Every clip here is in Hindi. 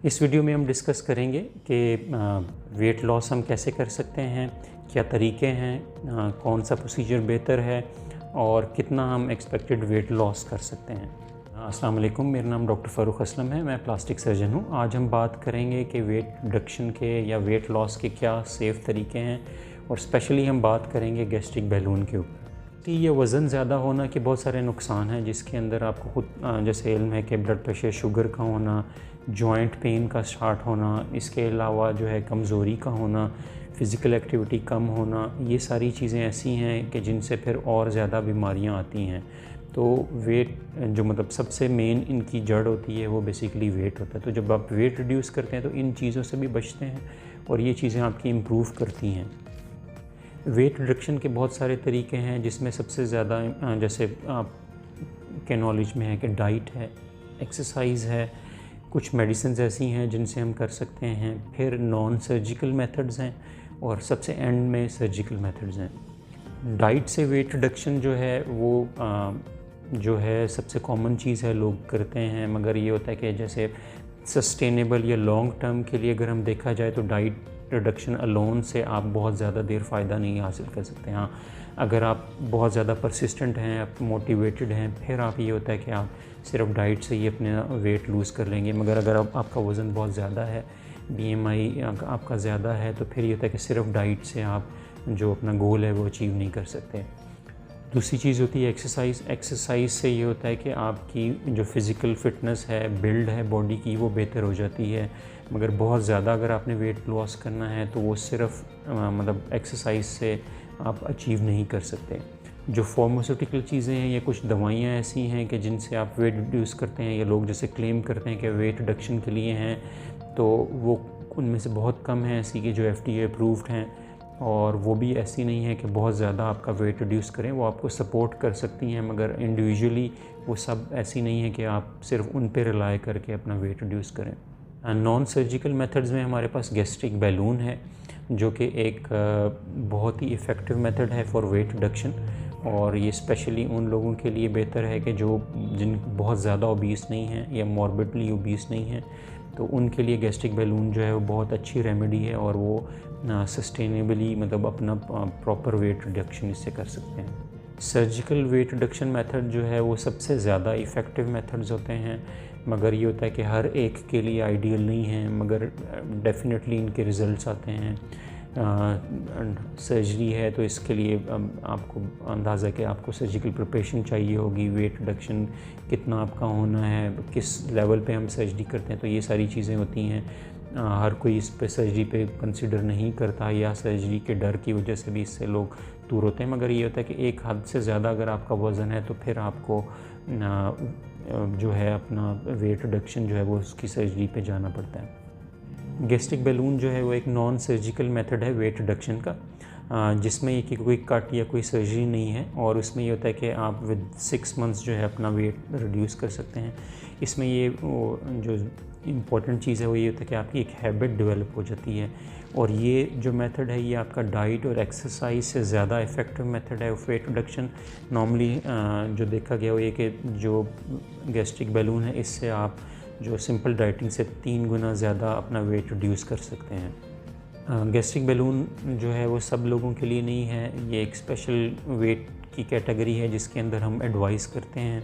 इस वीडियो में हम डिस्कस करेंगे कि वेट लॉस हम कैसे कर सकते हैं, क्या तरीके हैं, कौन सा प्रोसीजर बेहतर है और कितना हम एक्सपेक्टेड वेट लॉस कर सकते हैं। अस्सलाम वालेकुम, मेरा नाम डॉक्टर फ़ारूक असलम है, मैं प्लास्टिक सर्जन हूँ। आज हम बात करेंगे कि वेट रिडक्शन के या वेट लॉस के क्या सेफ़ तरीके हैं और स्पेशली हम बात करेंगे गैस्ट्रिक बैलून के ऊपर। ये वज़न ज़्यादा होना के बहुत सारे नुकसान हैं, जिसके अंदर आपको खुद जैसे इल्म है कि ब्लड प्रेशर, शुगर का होना, जॉइंट पेन का स्टार्ट होना, इसके अलावा जो है कमज़ोरी का होना, फ़िज़िकल एक्टिविटी कम होना, ये सारी चीज़ें ऐसी हैं कि जिनसे फिर और ज़्यादा बीमारियां आती हैं। तो वेट जो मतलब सबसे मेन इनकी जड़ होती है वो बेसिकली वेट होता है। तो जब आप वेट रिड्यूस करते हैं तो इन चीज़ों से भी बचते हैं और ये चीज़ें आपकी इम्प्रूव करती हैं। वेट रिडक्शन के बहुत सारे तरीके हैं, जिसमें सबसे ज़्यादा जैसे आप के नॉलेज में है कि डाइट है, एक्सरसाइज है, कुछ मेडिसिन ऐसी हैं जिनसे हम कर सकते हैं, फिर नॉन सर्जिकल मेथड्स हैं और सबसे एंड में सर्जिकल मेथड्स हैं। डाइट से वेट रिडक्शन जो है वो जो है सबसे कॉमन चीज़ है, लोग करते हैं, मगर ये होता है कि जैसे सस्टेनेबल या लॉन्ग टर्म के लिए अगर हम देखा जाए तो डाइट रिडक्शन अलोन से आप बहुत ज़्यादा देर फ़ायदा नहीं हासिल कर सकते। हाँ, अगर आप बहुत ज़्यादा परसिस्टेंट हैं, आप मोटिवेटेड हैं, फिर आप ये होता है कि आप सिर्फ डाइट से ही अपने वेट लूज़ कर लेंगे। मगर अगर आपका वज़न बहुत ज़्यादा है, BMI आपका ज़्यादा है, तो फिर ये होता है कि सिर्फ डाइट से आप जो अपना गोल है वो अचीव नहीं कर सकते। दूसरी चीज़ होती है एक्सरसाइज। एक्सरसाइज से ये होता है कि आपकी जो फ़िज़िकल फ़िटनेस है, बिल्ड है बॉडी की, वो बेहतर हो जाती है। मगर बहुत ज़्यादा अगर आपने वेट लॉस करना है तो वो सिर्फ मतलब एक्सरसाइज से आप अचीव नहीं कर सकते। जो फार्मास्यूटिकल चीज़ें हैं, ये कुछ दवाइयाँ ऐसी हैं कि जिनसे आप वेट रिड्यूस करते हैं, ये लोग जैसे क्लेम करते हैं कि वेट रिडक्शन के लिए हैं, तो वो उनमें से बहुत कम हैं ऐसी कि जो FDA अप्रूव्ड हैं, और वो भी ऐसी नहीं है कि बहुत ज़्यादा आपका वेट रिड्यूस करें। वो आपको सपोर्ट कर सकती हैं, मगर इंडिविजुअली वो सब ऐसी नहीं है कि आप सिर्फ उन पे रिलाई करके अपना वेट रिड्यूस करें। नॉन सर्जिकल मेथड्स में हमारे पास गैस्ट्रिक बैलून है, जो कि एक बहुत ही इफ़ेक्टिव मेथड है फॉर वेट रिडक्शन, और ये स्पेशली उन लोगों के लिए बेहतर है कि जो जिन बहुत ज़्यादा ओबीस नहीं हैं या मॉर्बिडली ओबीस नहीं हैं, तो उनके लिए गैस्ट्रिक बैलून जो है वो बहुत अच्छी रेमेडी है और वो सस्टेनेबली मतलब अपना प्रॉपर वेट रिडक्शन इससे कर सकते हैं। सर्जिकल वेट रिडक्शन मेथड जो है वो सबसे ज़्यादा इफ़ेक्टिव मेथड्स होते हैं, मगर ये होता है कि हर एक के लिए आइडियल नहीं है, मगर डेफिनेटली इनके रिज़ल्ट्स आते हैं। सर्जरी है तो इसके लिए आपको अंदाज़ा है कि आपको सर्जिकल प्रिपरेशन चाहिए होगी, वेट रिडक्शन कितना आपका होना है, किस लेवल पे हम सर्जरी करते हैं, तो ये सारी चीज़ें होती हैं। हर कोई इस पे सर्जरी पे कंसिडर नहीं करता, या सर्जरी के डर की वजह से भी इससे लोग दूर होते हैं। मगर ये होता है कि एक हद से ज़्यादा अगर आपका वज़न है तो फिर आपको जो है अपना वेट रिडक्शन जो है वो उसकी सर्जरी पे जाना पड़ता है। गैस्ट्रिक बैलून जो है वो एक नॉन सर्जिकल मेथड है वेट रिडक्शन का, जिसमें ये कि कोई कट या कोई सर्जरी नहीं है, और उसमें ये होता है कि आप विद 6 मंथ्स जो है अपना वेट रिड्यूस कर सकते हैं। इसमें ये जो इम्पॉर्टेंट चीज़ है वो ये होता है कि आपकी एक हैबिट डेवलप हो जाती है, और ये जो मेथड है ये आपका डाइट और एक्सरसाइज से ज़्यादा इफ़ेक्टिव मेथड है वेट रिडक्शन। नॉर्मली जो देखा गया वो ये कि जो गैस्ट्रिक बैलून है इससे आप जो सिंपल डाइटिंग से 3 गुना ज़्यादा अपना वेट रिड्यूस कर सकते हैं। गैस्ट्रिक बैलून जो है वो सब लोगों के लिए नहीं है, ये एक स्पेशल वेट की कैटेगरी है जिसके अंदर हम एडवाइस करते हैं।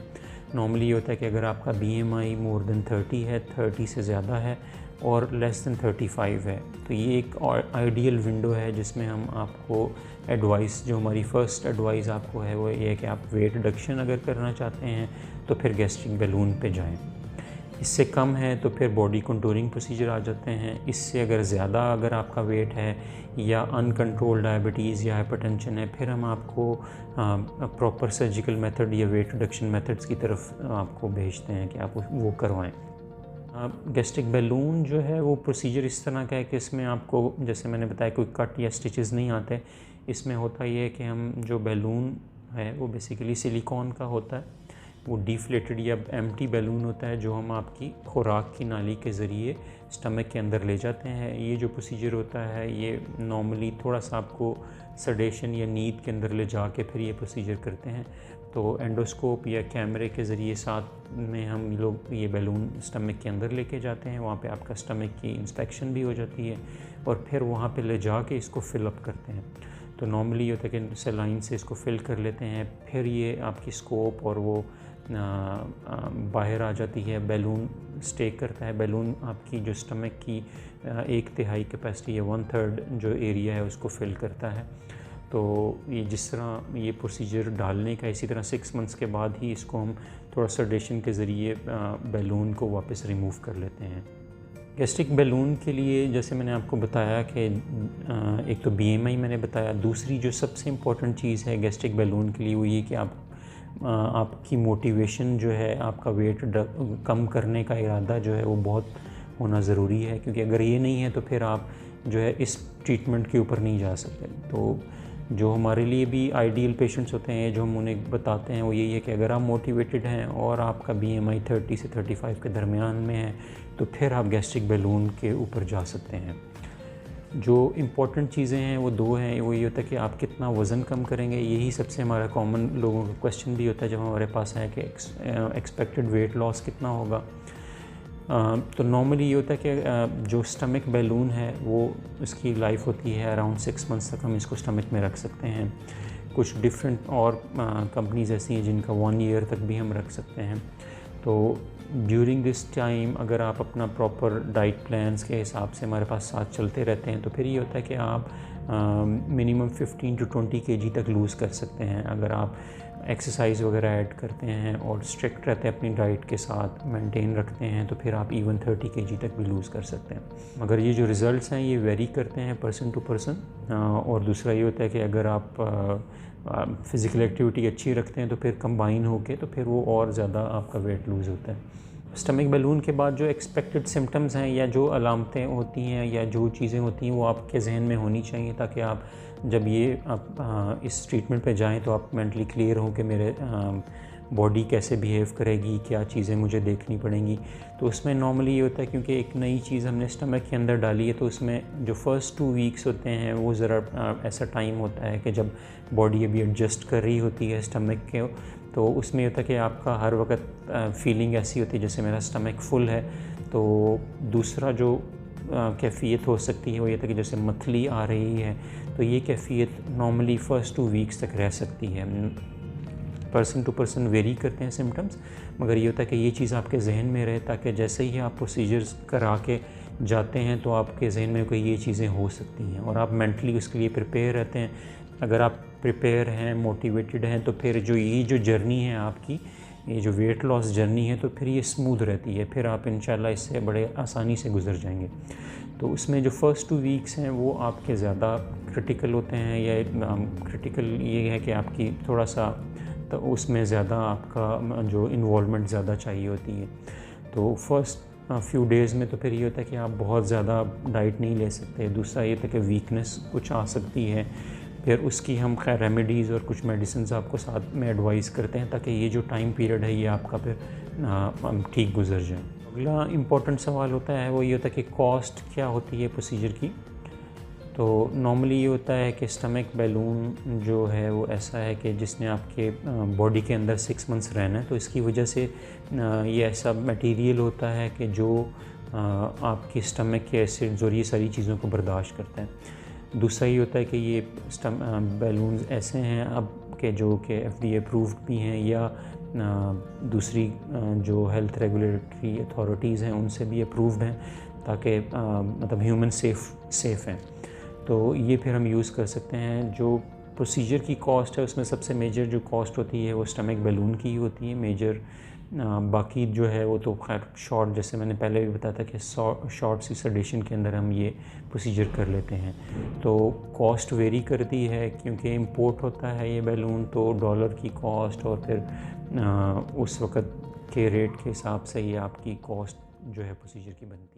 नॉर्मली ये होता है कि अगर आपका BMI मोर देन 30 है, 30 से ज़्यादा है और लेस देन 35 है, तो ये एक आइडियल विंडो है जिसमें हम आपको एडवाइस, जो हमारी फ़र्स्ट एडवाइस आपको है वो ये है कि आप वेट रिडक्शन अगर करना चाहते हैं तो फिर गैस्ट्रिक बैलून पे जाएं। इससे कम है तो फिर बॉडी कंटूरिंग प्रोसीजर आ जाते हैं। इससे अगर ज़्यादा अगर आपका वेट है या अनकंट्रोल्ड डायबिटीज़ या हाइपरटेंशन है, फिर हम आपको प्रॉपर सर्जिकल मेथड या वेट रिडक्शन मेथड्स की तरफ आपको भेजते हैं कि आप वो करवाएं। गैस्ट्रिक बैलून जो है वो प्रोसीजर इस तरह का है कि इसमें आपको, जैसे मैंने बताया, कोई कट या स्टिचेस नहीं आते। इसमें होता ये है कि हम जो बैलून है वो बेसिकली सिलिकॉन का होता है, वो डिफ्लेटेड या एम्प्टी बैलून होता है जो हम आपकी खुराक की नाली के ज़रिए स्टमक के अंदर ले जाते हैं। ये जो प्रोसीजर होता है ये नॉर्मली थोड़ा सा आपको सडेशन या नींद के अंदर ले जा के फिर ये प्रोसीजर करते हैं। तो एंडोस्कोप या कैमरे के ज़रिए साथ में हम लोग ये बैलून स्टमक के अंदर लेके जाते हैं। वहाँ पे आपका स्टमक की इंस्पेक्शन भी हो जाती है और फिर वहाँ पे ले जा के इसको फिलअप करते हैं। तो नॉर्मली ये होता है कि सेलाइन से इसको फिल कर लेते हैं, फिर ये आपकी स्कोप और वो बाहर आ जाती है, बैलून स्टे करता है। बैलून आपकी जो स्टमक की 1/3 कैपेसिटी या 1/3 जो एरिया है उसको फिल करता है। तो ये जिस तरह ये प्रोसीजर डालने का, इसी तरह 6 मंथ्स के बाद ही इसको हम थोड़ा सेडेशन के ज़रिए बैलून को वापस रिमूव कर लेते हैं। गैस्ट्रिक बैलून के लिए जैसे मैंने आपको बताया कि एक तो BMI मैंने बताया, दूसरी जो सबसे इम्पॉर्टेंट चीज़ है गैस्ट्रिक बैलून के लिए वो ये कि आपकी मोटिवेशन जो है, आपका वेट कम करने का इरादा जो है वो बहुत होना ज़रूरी है, क्योंकि अगर ये नहीं है तो फिर आप जो है इस ट्रीटमेंट के ऊपर नहीं जा सकते। तो जो हमारे लिए भी आइडियल पेशेंट्स होते हैं, जो हम उन्हें बताते हैं वो यही है कि अगर आप मोटिवेटेड हैं और आपका BMI 30 से 35 के दरमियान में है तो फिर आप गैस्ट्रिक बैलून के ऊपर जा सकते हैं। जो इम्पॉर्टेंट चीज़ें हैं वो 2 हैं। वो ये होता है कि आप कितना वज़न कम करेंगे, यही सबसे हमारा कॉमन लोगों का क्वेश्चन भी होता है जब हमारे पास है कि एक्सपेक्टेड वेट लॉस कितना होगा। तो नॉर्मली ये होता है कि जो स्टमक बैलून है वो उसकी लाइफ होती है अराउंड 6 मंथ्स तक हम इसको स्टमक में रख सकते हैं। कुछ डिफरेंट और कंपनीज़ ऐसी हैं जिनका 1 ईयर तक भी हम रख सकते हैं। तो ड्यूरिंग दिस टाइम अगर आप अपना प्रॉपर डाइट प्लान्स के हिसाब से हमारे पास साथ चलते रहते हैं तो फिर ये होता है कि आप मिनिमम 15 to 20 kg तक लूज़ कर सकते हैं। अगर आप एक्सरसाइज वगैरह ऐड करते हैं और स्ट्रिक्ट रहते हैं अपनी डाइट के साथ, मेंटेन रखते हैं, तो फिर आप इवन 30 kg तक भी लूज़ कर सकते हैं। मगर ये जो रिज़ल्ट्स हैं ये वेरी करते हैं पर्सन टू पर्सन। और दूसरा ये होता है कि अगर आप फ़िज़िकल एक्टिविटी अच्छी रखते हैं तो फिर कंबाइन होके तो फिर वो और ज़्यादा आपका वेट लूज़ होता है। स्टमक बैलून के बाद जो एक्सपेक्टेड सिम्टम्स हैं या जो अलामतें होती हैं या जो चीज़ें होती हैं वो आपके जहन में होनी चाहिए, ताकि आप जब ये आप इस ट्रीटमेंट पे जाएं तो आप मेंटली क्लियर हों कि मेरे बॉडी कैसे बिहेव करेगी, क्या चीज़ें मुझे देखनी पड़ेंगी। तो उसमें नॉर्मली ये होता है क्योंकि एक नई चीज़ हमने स्टमक के अंदर डाली है तो उसमें जो फर्स्ट 2 वीक्स होते हैं वो ज़रा ऐसा टाइम होता है कि जब बॉडी अभी एडजस्ट कर रही होती है स्टमक के, तो उसमें होता है कि आपका हर वक्त फीलिंग ऐसी होती है जैसे मेरा स्टमक फुल है। तो दूसरा जो कैफ़ियत हो सकती है वो ये था कि जैसे मथली आ रही है, तो ये कैफ़ियत नॉर्मली फ़र्स्ट 2 वीक्स तक रह सकती है। पर्सन टू पर्सन वेरी करते हैं सिम्टम्स, मगर ये होता है कि ये चीज़ आपके जहन में रहे ताकि जैसे ही आप प्रोसीजर्स करा के जाते हैं तो आपके जहन में कोई ये चीज़ें हो सकती हैं और आप मेंटली उसके लिए प्रिपेयर रहते हैं। अगर आप प्रिपेयर हैं, मोटिवेटेड हैं, तो फिर जो जर्नी है आपकी, ये जो वेट लॉस जर्नी है, तो फिर ये स्मूथ रहती है, फिर आप इंशाल्लाह इससे बड़े आसानी से गुजर जाएंगे। तो उसमें जो फ़र्स्ट 2 वीक्स हैं वो आपके ज़्यादा क्रिटिकल होते हैं, या क्रिटिकल ये है कि आपकी थोड़ा सा तो उसमें ज़्यादा आपका जो इन्वॉल्वमेंट ज़्यादा चाहिए होती है। तो फर्स्ट फ्यू डेज़ में तो फिर ये होता है कि आप बहुत ज़्यादा डाइट नहीं ले सकते। दूसरा ये था कि वीकनेस कुछ आ सकती है, फिर उसकी हम खैर रेमेडीज़ और कुछ मेडिसिन्स आपको साथ में एडवाइस करते हैं ताकि ये जो टाइम पीरियड है ये आपका फिर ठीक गुजर जाए। अगला इम्पॉर्टेंट सवाल होता है वो ये होता है कि कॉस्ट क्या होती है प्रोसीजर की। तो नॉर्मली ये होता है कि स्टमक बैलून जो है वो ऐसा है कि जिसने आपके बॉडी के अंदर 6 मंथ्स रहना है, तो इसकी वजह से ये ऐसा मटेरियल होता है कि जो आपकी स्टमक के एसिड्स और ये सारी चीज़ों को बर्दाश्त करता है। दूसरा ये होता है कि ये बैलून्स ऐसे हैं अब के जो कि FDA अप्रूव्ड भी हैं, या दूसरी जो हेल्थ रेगुलेटरी अथॉरिटीज़ हैं उनसे भी अप्रूव्ड हैं, ताकि मतलब ह्यूमन सेफ़ हैं। तो ये फिर हम यूज़ कर सकते हैं। जो प्रोसीजर की कॉस्ट है उसमें सबसे मेजर जो कॉस्ट होती है वो स्टमक बैलून की ही होती है मेजर। बाकी जो है वो तो खैर शॉर्ट, जैसे मैंने पहले भी बताया था कि शॉर्ट सी सेडेशन के अंदर हम ये प्रोसीजर कर लेते हैं। तो कॉस्ट वेरी करती है क्योंकि इंपोर्ट होता है ये बैलून, तो डॉलर की कॉस्ट और फिर उस वक़्त के रेट के हिसाब से ये आपकी कॉस्ट जो है प्रोसीजर की बनती है।